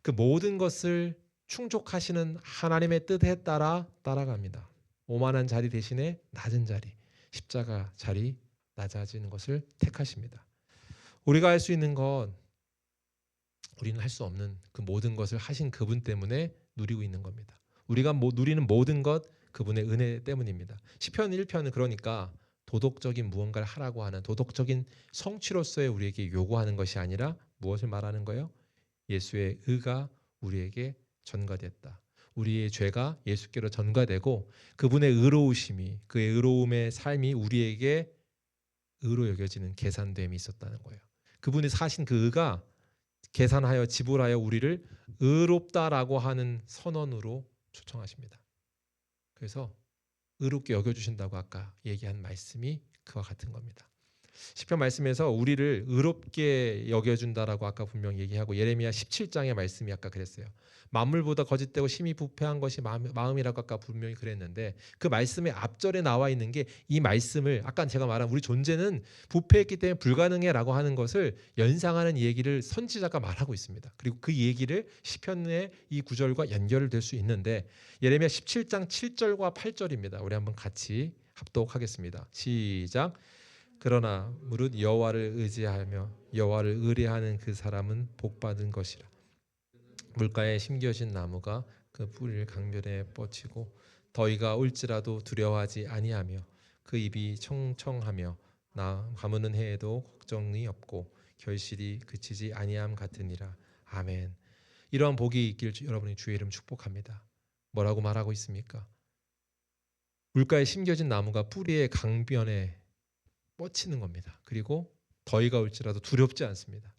그 모든 것을 충족하시는 하나님의 뜻에 따라 따라갑니다. 오만한 자리 대신에 낮은 자리, 십자가 자리, 낮아지는 것을 택하십니다. 우리가 할 수 있는 건 우리는 할 수 없는 그 모든 것을 하신 그분 때문에 누리고 있는 겁니다. 우리가 누리는 모든 것 그분의 은혜 때문입니다. 시편 1편은 그러니까 도덕적인 무언가를 하라고 하는 도덕적인 성취로서의 우리에게 요구하는 것이 아니라 무엇을 말하는 거예요? 예수의 의가 우리에게 전가됐다. 우리의 죄가 예수께로 전가되고 그분의 의로우심이 그의 의로움의 삶이 우리에게 의로 여겨지는 계산됨이 있었다는 거예요. 그분이 사신 그 의가 계산하여 지불하여 우리를 의롭다라고 하는 선언으로 초청하십니다. 그래서 의롭게 여겨주신다고 아까 얘기한 말씀이 그와 같은 겁니다. 시편 말씀에서 우리를 의롭게 여겨준다라고 아까 분명히 얘기하고 예레미야 17장의 말씀이 아까 그랬어요. 만물보다 거짓되고 심히 부패한 것이 마음이라고 아까 분명히 그랬는데 그 말씀의 앞절에 나와 있는 게 이 말씀을 아까 제가 말한 우리 존재는 부패했기 때문에 불가능해라고 하는 것을 연상하는 얘기를 선지자가 말하고 있습니다. 그리고 그 얘기를 시편의 이 구절과 연결될 수 있는데 예레미야 17장 7절과 8절입니다. 우리 한번 같이 합독하겠습니다. 시작. 그러나 무릇 여호와를 의지하며 여호와를 의뢰하는 그 사람은 복받은 것이라. 물가에 심겨진 나무가 그 뿌리를 강변에 뻗치고 더위가 올지라도 두려워하지 아니하며 그 입이 청청하며 가무는 해에도 걱정이 없고 결실이 그치지 아니함 같으니라. 아멘. 이러한 복이 있길 여러분이 주의 이름 축복합니다. 뭐라고 말하고 있습니까? 물가에 심겨진 나무가 뿌리의 강변에 뻗치는 겁니다. 그리고 더위가 올지라도 두렵지 않습니다.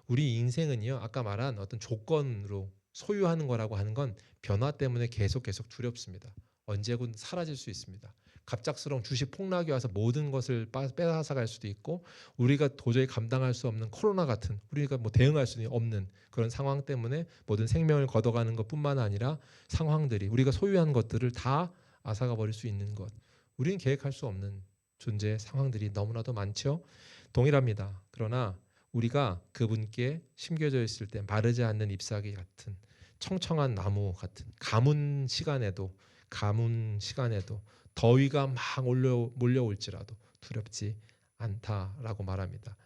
우리 인생은요, 아까 말한 어떤 조건으로 소유하는 거라고 하는 건 변화 때문에 계속 두렵습니다. 언제든 사라질 수 있습니다. 갑작스러운 주식 폭락이 와서 모든 것을 빼앗아갈 수도 있고 우리가 도저히 감당할 수 없는 코로나 같은 우리가 대응할 수 없는 그런 상황 때문에 모든 생명을 걷어가는 것뿐만 아니라 상황들이 우리가 소유한 것들을 다 앗아가 버릴 수 있는 것, 우리는 계획할 수 없는 존재 상황들이 너무나도 많죠. 동일합니다. 그러나 우리가 그분께 심겨져 있을 때 마르지 않는 잎사귀 같은 청청한 나무 같은 가뭄 시간에도 더위가 막 몰려올지라도 두렵지 않다라고 말합니다.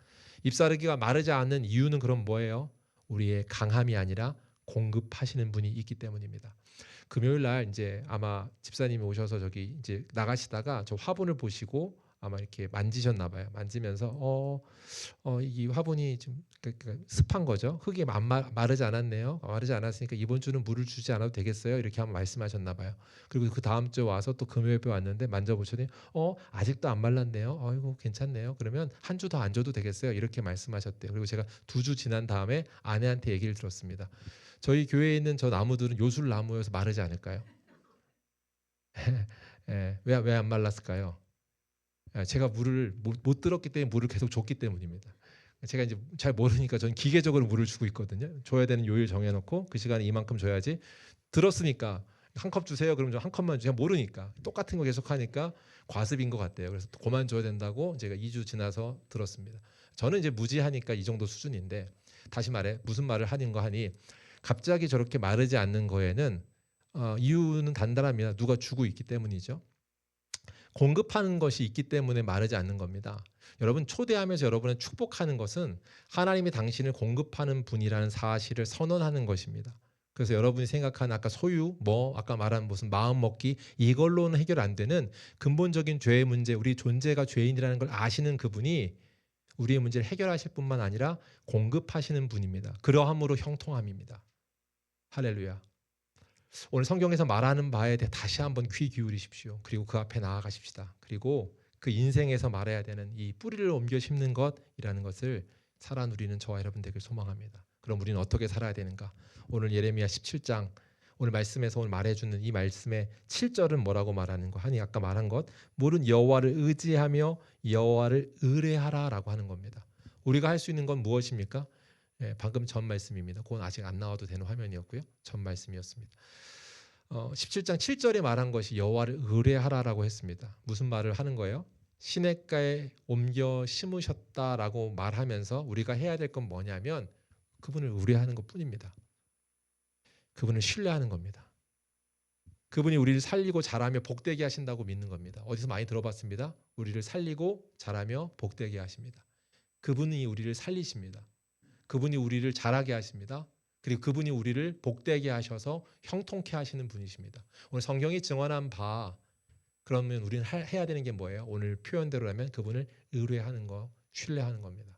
잎사귀가 마르지 않는 이유는 그럼 뭐예요? 우리의 강함이 아니라 공급하시는 분이 있기 때문입니다. 금요일 날 이제 아마 집사님이 오셔서 저기 이제 나가시다가 저 화분을 보시고 아마 이렇게 만지셨나 봐요. 만지면서 이 화분이 좀 습한 거죠. 흙이 마르지 않았네요. 마르지 않았으니까 이번 주는 물을 주지 않아도 되겠어요. 이렇게 한번 말씀하셨나 봐요. 그리고 그 다음 주 와서 또 금요일에 왔는데 만져보더니 아직도 안 말랐네요. 아이고 괜찮네요. 그러면 한 주 더 안 줘도 되겠어요. 이렇게 말씀하셨대요. 그리고 제가 2주 지난 다음에 아내한테 얘기를 들었습니다. 저희 교회에 있는 저 나무들은 요술나무여서 마르지 않을까요? 왜 안 말랐을까요? 제가 물을 못 들었기 때문에 물을 계속 줬기 때문입니다. 제가 이제 잘 모르니까 저는 기계적으로 물을 주고 있거든요. 줘야 되는 요일 정해놓고 그 시간에 이만큼 줘야지. 들었으니까 한 컵 주세요. 그러면 저 한 컵만 주세요. 모르니까 똑같은 거 계속 하니까 과습인 것 같대요. 그래서 그만 줘야 된다고 제가 2주 지나서 들었습니다. 저는 이제 무지하니까 이 정도 수준인데 다시 말해 무슨 말을 하는 거 하니 갑자기 저렇게 마르지 않는 거에는 이유는 단단합니다. 누가 주고 있기 때문이죠. 공급하는 것이 있기 때문에 마르지 않는 겁니다. 여러분 초대하면서 여러분을 축복하는 것은 하나님이 당신을 공급하는 분이라는 사실을 선언하는 것입니다. 그래서 여러분이 생각한 아까 소유, 아까 말한 무슨 마음 먹기 이걸로는 해결 안 되는 근본적인 죄의 문제, 우리 존재가 죄인이라는 걸 아시는 그분이 우리의 문제를 해결하실 뿐만 아니라 공급하시는 분입니다. 그러함으로 형통함입니다. 할렐루야. 오늘 성경에서 말하는 바에 대해 다시 한번 귀 기울이십시오. 그리고 그 앞에 나아가십시다. 그리고 그 인생에서 말해야 되는 이 뿌리를 옮겨 심는 것이라는 것을 살아 누리는 저와 여러분 되길 소망합니다. 그럼 우리는 어떻게 살아야 되는가? 오늘 예레미야 17장 오늘 말씀에서 오늘 말해주는 이 말씀의 7절은 뭐라고 말하는 거 하니 아까 말한 것 모든 여호와를 의지하며 여호와를 의뢰하라라고 하는 겁니다. 우리가 할 수 있는 건 무엇입니까? 방금 전 말씀입니다. 그건 아직 안 나와도 되는 화면이었고요. 전 말씀이었습니다. 17장 7절에 말한 것이 여호와를 의뢰하라라고 했습니다. 무슨 말을 하는 거예요? 시냇가에 옮겨 심으셨다라고 말하면서 우리가 해야 될 건 뭐냐면 그분을 의뢰하는 것뿐입니다. 그분을 신뢰하는 겁니다. 그분이 우리를 살리고 자라며 복되게 하신다고 믿는 겁니다. 어디서 많이 들어봤습니다. 우리를 살리고 자라며 복되게 하십니다. 그분이 우리를 살리십니다. 그분이 우리를 자라게 하십니다. 그리고 그분이 우리를 복되게 하셔서 형통케 하시는 분이십니다. 오늘 성경이 증언한 바 그러면 우리는 해야 되는 게 뭐예요? 오늘 표현대로라면 그분을 의뢰하는 거, 신뢰하는 겁니다.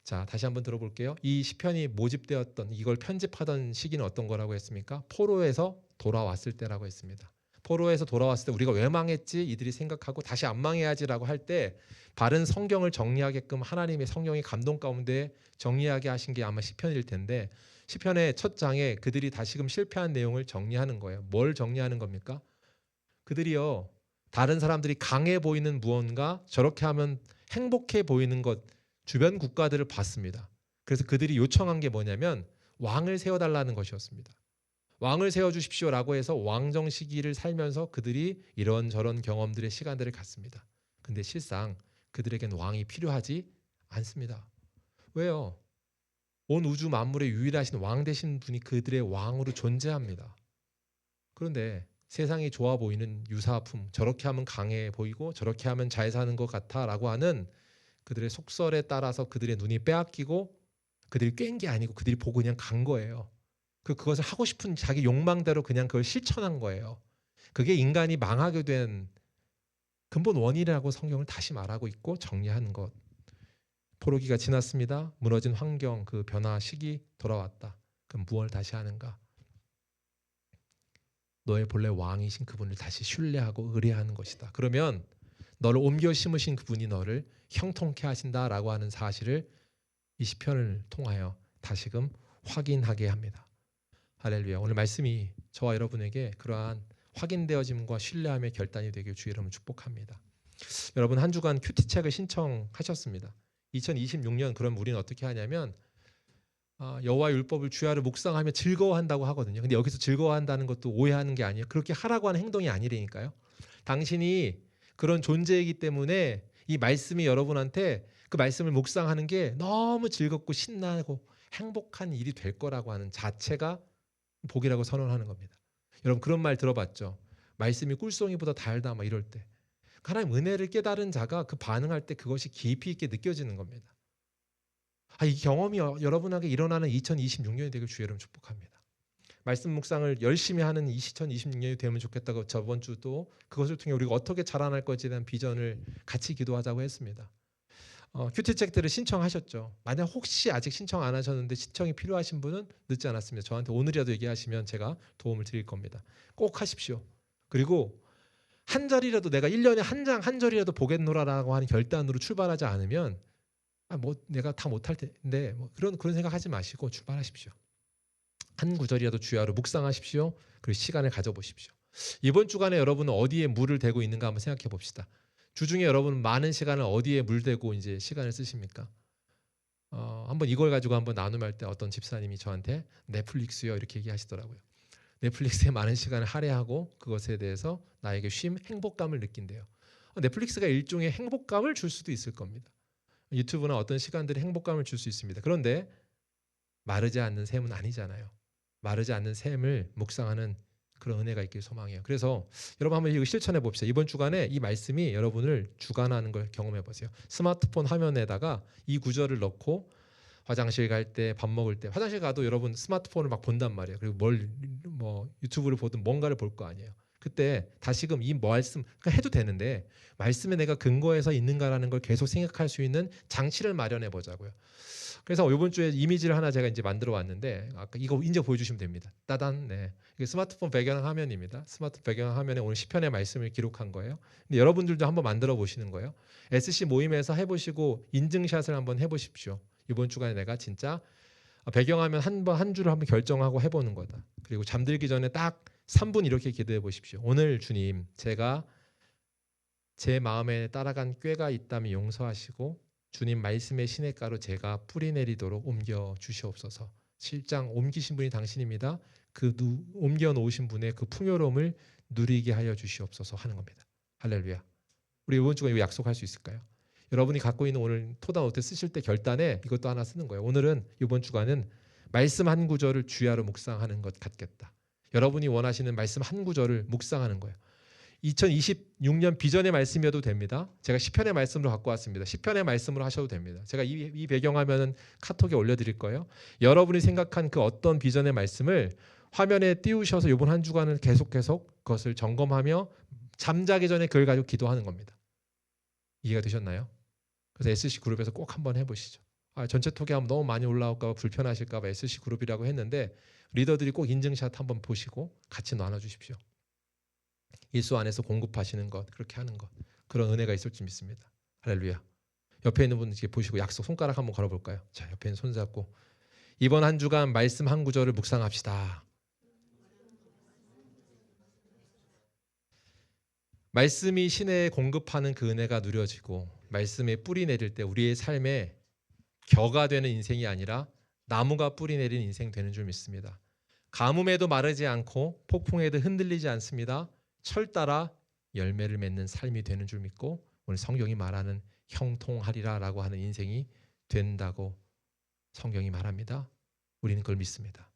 자, 다시 한번 들어볼게요. 이 시편이 모집되었던 이걸 편집하던 시기는 어떤 거라고 했습니까? 포로에서 돌아왔을 때라고 했습니다. 포로에서 돌아왔을 때 우리가 왜 망했지? 이들이 생각하고 다시 안 망해야지라고 할 때 바른 성경을 정리하게끔 하나님의 성령의 감동 가운데 정리하게 하신 게 아마 시편일 텐데 시편의 첫 장에 그들이 다시금 실패한 내용을 정리하는 거예요. 뭘 정리하는 겁니까? 그들이요 다른 사람들이 강해 보이는 무언가 저렇게 하면 행복해 보이는 것 주변 국가들을 봤습니다. 그래서 그들이 요청한 게 뭐냐면 왕을 세워달라는 것이었습니다. 왕을 세워주십시오라고 해서 왕정 시기를 살면서 그들이 이런저런 경험들의 시간들을 갖습니다. 근데 실상 그들에겐 왕이 필요하지 않습니다. 왜요? 온 우주 만물의 유일하신 왕 되신 분이 그들의 왕으로 존재합니다. 그런데 세상이 좋아 보이는 유사품, 저렇게 하면 강해 보이고 저렇게 하면 잘 사는 것 같아 라고 하는 그들의 속설에 따라서 그들의 눈이 빼앗기고 그들이 깬 게 아니고 그들이 보고 그냥 간 거예요. 그것을 하고 싶은 자기 욕망대로 그냥 그걸 실천한 거예요. 그게 인간이 망하게 된 근본 원인이라고 성경을 다시 말하고 있고 정리하는 것. 포로기가 지났습니다. 무너진 환경, 그 변화 시기 돌아왔다. 그럼 무엇을 다시 하는가? 너의 본래 왕이신 그분을 다시 신뢰하고 의뢰하는 것이다. 그러면 너를 옮겨 심으신 그분이 너를 형통케 하신다라고 하는 사실을 이 시편을 통하여 다시금 확인하게 합니다. 할렐루야. 오늘 말씀이 저와 여러분에게 그러한 확인되어짐과 신뢰함의 결단이 되길 주의 이름으로 축복합니다. 여러분 한 주간 큐티책을 신청하셨습니다. 2026년 그럼 우리는 어떻게 하냐면 여호와의 율법을 주야를 묵상하며 즐거워한다고 하거든요. 근데 여기서 즐거워한다는 것도 오해하는 게 아니에요. 그렇게 하라고 하는 행동이 아니라니까요. 당신이 그런 존재이기 때문에 이 말씀이 여러분한테 그 말씀을 묵상하는 게 너무 즐겁고 신나고 행복한 일이 될 거라고 하는 자체가 복이라고 선언하는 겁니다. 여러분 그런 말 들어봤죠? 말씀이 꿀송이보다 달다 막 이럴 때 하나님 은혜를 깨달은 자가 그 반응할 때 그것이 깊이 있게 느껴지는 겁니다. 이 경험이 여러분에게 일어나는 2026년이 되길 주의 이름 축복합니다. 말씀 묵상을 열심히 하는 2026년이 되면 좋겠다고 저번 주도 그것을 통해 우리가 어떻게 자라날 것에 대한 비전을 같이 기도하자고 했습니다. 큐티책들을 신청하셨죠. 만약 혹시 아직 신청 안 하셨는데 신청이 필요하신 분은 늦지 않았습니다. 저한테 오늘이라도 얘기하시면 제가 도움을 드릴 겁니다. 꼭 하십시오. 그리고 한 절이라도 내가 1년에 한 절이라도 보겠노라라고 하는 결단으로 출발하지 않으면 내가 다 못할 텐데 그런 생각하지 마시고 출발하십시오. 한 구절이라도 주야로 묵상하십시오. 그리고 시간을 가져보십시오. 이번 주간에 여러분은 어디에 물을 대고 있는가 한번 생각해 봅시다. 주중에 여러분은 많은 시간을 어디에 물대고 이제 시간을 쓰십니까? 한번 이걸 가지고 한번 나눔할 때 어떤 집사님이 저한테 넷플릭스요 이렇게 얘기하시더라고요. 넷플릭스에 많은 시간을 할애하고 그것에 대해서 나에게 쉼, 행복감을 느낀대요. 넷플릭스가 일종의 행복감을 줄 수도 있을 겁니다. 유튜브나 어떤 시간들이 행복감을 줄 수 있습니다. 그런데 마르지 않는 샘은 아니잖아요. 마르지 않는 샘을 묵상하는 그런 은혜가 있길 소망해요. 그래서 여러분 한번 이거 실천해 봅시다. 이번 주간에 이 말씀이 여러분을 주관하는 걸 경험해 보세요. 스마트폰 화면에다가 이 구절을 넣고 화장실 갈 때, 밥 먹을 때, 화장실 가도 여러분 스마트폰을 막 본단 말이에요. 그리고 유튜브를 보든 뭔가를 볼 거 아니에요. 그때 다시금 이 말씀 해도 되는데 말씀에 내가 근거해서 있는가라는 걸 계속 생각할 수 있는 장치를 마련해 보자고요. 그래서 이번 주에 이미지를 하나 제가 이제 만들어 왔는데 아까 이거 이제 보여주시면 됩니다. 따단, 네, 이게 스마트폰 배경 화면입니다. 스마트 배경 화면에 오늘 시편의 말씀을 기록한 거예요. 근데 여러분들도 한번 만들어 보시는 거예요. SC 모임에서 해보시고 인증샷을 한번 해보십시오. 이번 주간에 내가 진짜 배경화면 한 주를 한번 결정하고 해보는 거다. 그리고 잠들기 전에 딱 3분 이렇게 기도해 보십시오. 오늘 주님, 제가 제 마음에 따라간 꾀가 있다면 용서하시고 주님 말씀의 시냇가로 제가 뿌리 내리도록 옮겨 주시옵소서. 실장 옮기신 분이 당신입니다. 옮겨 놓으신 분의 그 풍요로움을 누리게 하여 주시옵소서 하는 겁니다. 할렐루야. 우리 이번 주가 이거 약속할 수 있을까요? 여러분이 갖고 있는 오늘 토다노트 쓰실 때 결단에 이것도 하나 쓰는 거예요. 오늘은 이번 주간은 말씀 한 구절을 주야로 묵상하는 것 같겠다. 여러분이 원하시는 말씀 한 구절을 묵상하는 거예요. 2026년 비전의 말씀이어도 됩니다. 제가 시편의 말씀으로 갖고 왔습니다. 시편의 말씀으로 하셔도 됩니다. 제가 이 배경화면은 카톡에 올려드릴 거예요. 여러분이 생각한 그 어떤 비전의 말씀을 화면에 띄우셔서 이번 한 주간을 계속 그것을 점검하며 잠자기 전에 그걸 가지고 기도하는 겁니다. 이해가 되셨나요? 그래서 SC 그룹에서 꼭 한번 해보시죠. 전체 톡에 하면 너무 많이 올라올까 봐 불편하실까 봐 SC 그룹이라고 했는데 리더들이 꼭 인증샷 한번 보시고 같이 나눠주십시오. 일수 안에서 공급하시는 것, 그렇게 하는 것, 그런 은혜가 있을 줄 믿습니다. 할렐루야. 옆에 있는 분 이렇게 보시고 약속 손가락 한번 걸어볼까요? 자, 옆에 있는 손 잡고 이번 한 주간 말씀 한 구절을 묵상합시다. 말씀이 시내에 공급하는 그 은혜가 누려지고 말씀에 뿌리 내릴 때 우리의 삶에 겨가 되는 인생이 아니라 나무가 뿌리 내린 인생 되는 줄 믿습니다. 가뭄에도 마르지 않고 폭풍에도 흔들리지 않습니다. 철 따라 열매를 맺는 삶이 되는 줄 믿고 오늘 성경이 말하는 형통하리라라고 하는 인생이 된다고 성경이 말합니다. 우리는 그걸 믿습니다.